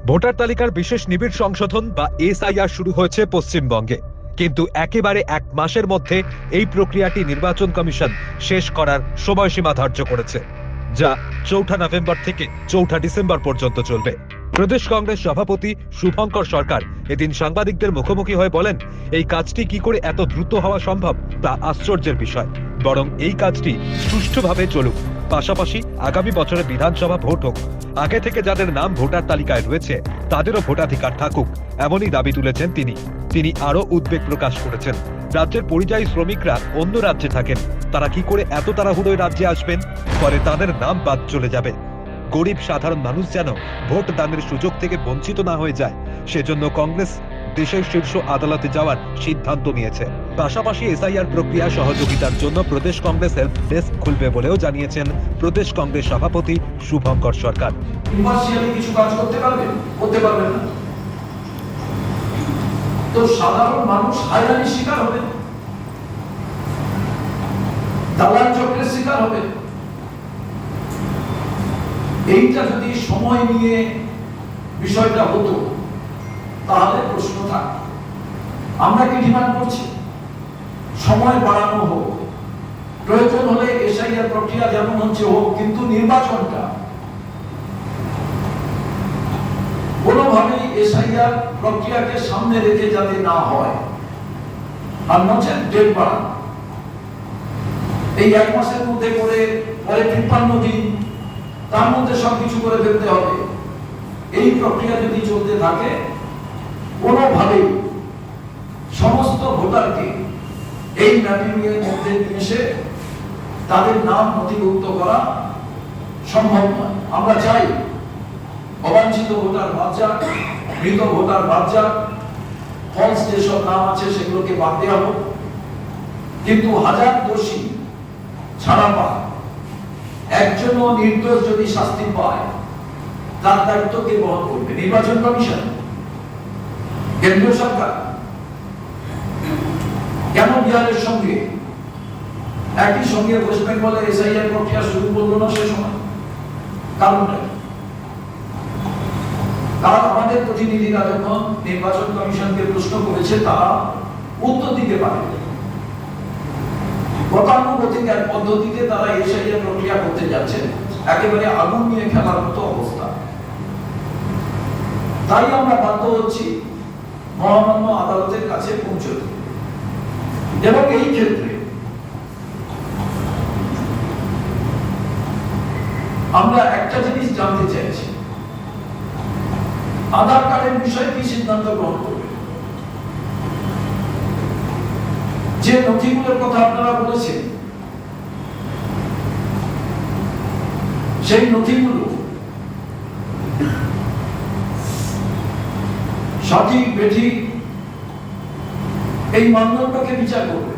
Voter তালিকার বিশেষ নিবিড় সংশোধন বা এসআইআর শুরু হয়েছে পশ্চিমবঙ্গে, কিন্তু একেবারে এক মাসের মধ্যে এই প্রক্রিয়াটি নির্বাচন কমিশন শেষ করার সময়সীমা ধার্য করেছে, যা ৪ নভেম্বর থেকে ৪ ডিসেম্বর পর্যন্ত চলবে। প্রদেশ কংগ্রেস সভাপতি শুভঙ্কর সরকার এদিন সাংবাদিকদের মুখোমুখি হয়ে বলেন, এই কাজটি কি করে এত দ্রুত হওয়া সম্ভব তা আশ্চর্যের বিষয়, বরং এই কাজটি সুষ্ঠুভাবে চলুক, পাশাপাশি আগামী বছরে বিধানসভা ভোট হোক, আগে থেকে যাদের নাম ভোটার তালিকায় রয়েছে তাদেরও ভোটাধিকার থাকুক, এমনই দাবি তুলেছেন তিনি আরো উদ্বেগ প্রকাশ করেছেন, রাজ্যের পরিযায়ী শ্রমিকরা অন্য রাজ্যে থাকেন, তারা কি করে এত তাড়াহুড়োয় রাজ্যে আসবেন, ফলে তাদের নাম বাদ চলে যাবে। গরিব সাধারণ মানুষ যেন ভোট দানের সুযোগ থেকে বঞ্চিত না হয়ে যায়, সেজন্য কংগ্রেস দেশের শীর্ষ আদালতে যাওয়ার সিদ্ধান্ত নিয়েছে। পাশাপাশি এসআইআর প্রক্রিয়া সহযোগিতার জন্য প্রদেশ কংগ্রেস হেল্প ডেস্ক খুলবে বলেও জানিয়েছেন প্রদেশ কংগ্রেস সভাপতি শুভঙ্কর সরকার। কিছু কাজ করতে পারবেন না, তো সাধারণ মানুষ হয়রানির শিকার হবে, দালাল চক্রের শিকার হবে। এইটা যদি সময় নিয়ে বিষয়টা হতো তাহলে প্রশ্ন থাকে। আমরা কি ডিমান্ড করছি? সময় বাড়ানো হোক, প্রয়োজন হলে এসআইআর প্রক্রিয়া যেমন হচ্ছে হোক, কিন্তু নির্বাচনটা কোনোভাবেই এসআইআর প্রক্রিয়াকে সামনে রেখে যাতে না হয়, আর নচেত ডেট বাড়ানো। এই এক মাসের মধ্যে করে পরে ৫৩ দিন, তার মধ্যে সবকিছু করে ফেলতে হবে। এই প্রক্রিয়া যদি চলতে থাকে, কোনোভাবেই সমস্ত ভোটারকে এই ম্যাপিং এর মধ্যে নিয়ে এসে তাদের নাম নথিভুক্ত করা সম্ভব নয়। আমরা চাই অবাঞ্ছিত ভোটার বাদ যাক, মৃত ভোটার বাদ যাক, ফলস যেসব নাম আছে সেগুলোকে বাদ দেওয়া হোক, কিন্তু হাজার দোষী ছাড়া পায়, একজনও নির্দোষ যদি শাস্তি পায় তার দায়িত্ব কে বহন করবে? নির্বাচন কমিশন, কেন্দ্রীয় সরকার। কেন বিহারের সঙ্গে একই সঙ্গে ওয়েস্ট বেঙ্গলে এসআইআর প্রক্রিয়া শুরু করলো না সে সময়? কারণটা কারণ আমাদের প্রতিনিধিরা যখন নির্বাচন কমিশনকে প্রশ্ন করেছে, তারা উত্তর দিতে পারে গতানুগতিক এক পদ্ধতিতে তারা এসআইআর প্রক্রিয়া করতে যাচ্ছেন, একেবারে আগুন নিয়ে খেলার মতো অবস্থা। তাই আমরা বাধ্য হচ্ছি মহামান্য আদালতের কাছে পৌঁছতে। এবং এই ক্ষেত্রে আমরা একটা জিনিস জানতে চাইছি, আধার কার্ডের বিষয়ে কি সিদ্ধান্ত গ্রহণ করবে? যে নথিগুলোর কথা আপনারা বলেছেন, সেই নথিগুলো সঠিক বেঠিক এই মানদণ্ডকে বিচার করবে।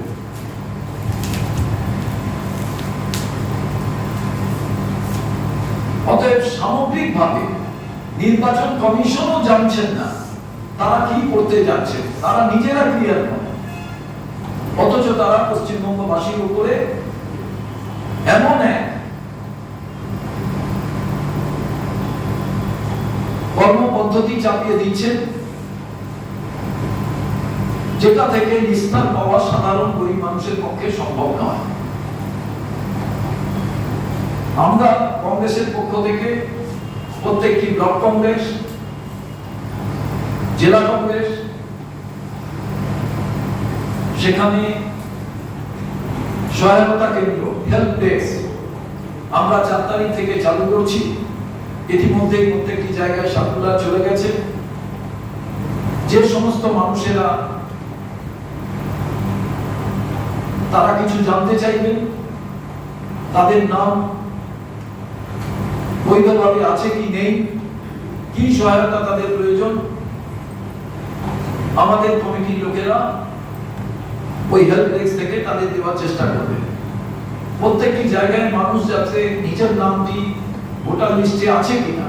অতএব সামগ্রিকভাবে নির্বাচন কমিশনও জানছেন না তারা কি করতে যাচ্ছে, তারা নিজেরা ক্লিয়ার নয়, অথচ তারা পশ্চিমবঙ্গবাসীর উপরে এমন এক কর্মপদ্ধতি চাপিয়ে দিচ্ছেন যেটা থেকে নিস্তার পাওয়া সাধারণ গরিব মানুষের পক্ষে সম্ভব নয়। আমরা কংগ্রেসের পক্ষ থেকে প্রত্যেকটি ব্লক কংগ্রেস, জেলা কংগ্রেস, সেখানে সহায়তা কেন্দ্র, হেল্প ডেস্ক আমরা ৪ তারিখ থেকে চালু করছি। ইতিমধ্যে প্রত্যেকটি জায়গায় সার্কুলার চলে গেছে। যে সমস্ত মানুষেরা তারা কিছু জানতে চাইবেন, তাদের নাম বৈধভাবে আছে কি নেই, কি সহায়তা তাদের প্রয়োজন, আমাদের কমিটির লোকেরা ওই হেল্প ডেস্ক থেকে তাদের দেওয়ার চেষ্টা করবে। প্রত্যেকটি জায়গায় মানুষ যাতে নিজের নামটি ভোটার লিস্টে আছে কিনা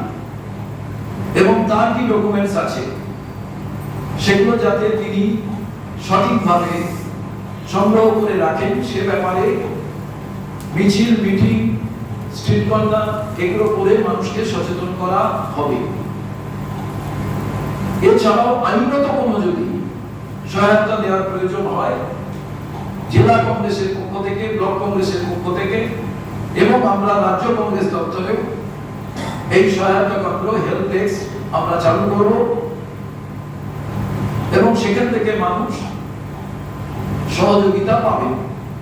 এবং তার কি ডকুমেন্টস আছে সেগুলো যাতে তিনি সঠিকভাবে সংগ্রহ করে রাখেন, সে ব্যাপারে মিছিল, মিটিং, স্ট্রিট কর্নার এগুলো করে মানুষকে সচেতন করা হবে। এছাড়াও আইনত কোনো যদি সহায়তা দেওয়ার প্রয়োজন হয়, জেলা কংগ্রেসের পক্ষ থেকে, ব্লক কংগ্রেসের পক্ষ থেকে এবং আমরা রাজ্য কংগ্রেস দপ্তরেও এই সহায়তা কেন্দ্র হেল্প ডেস্ক আমরা চালু করব এবং সেখান থেকে মানুষ সহযোগিতা পাবে।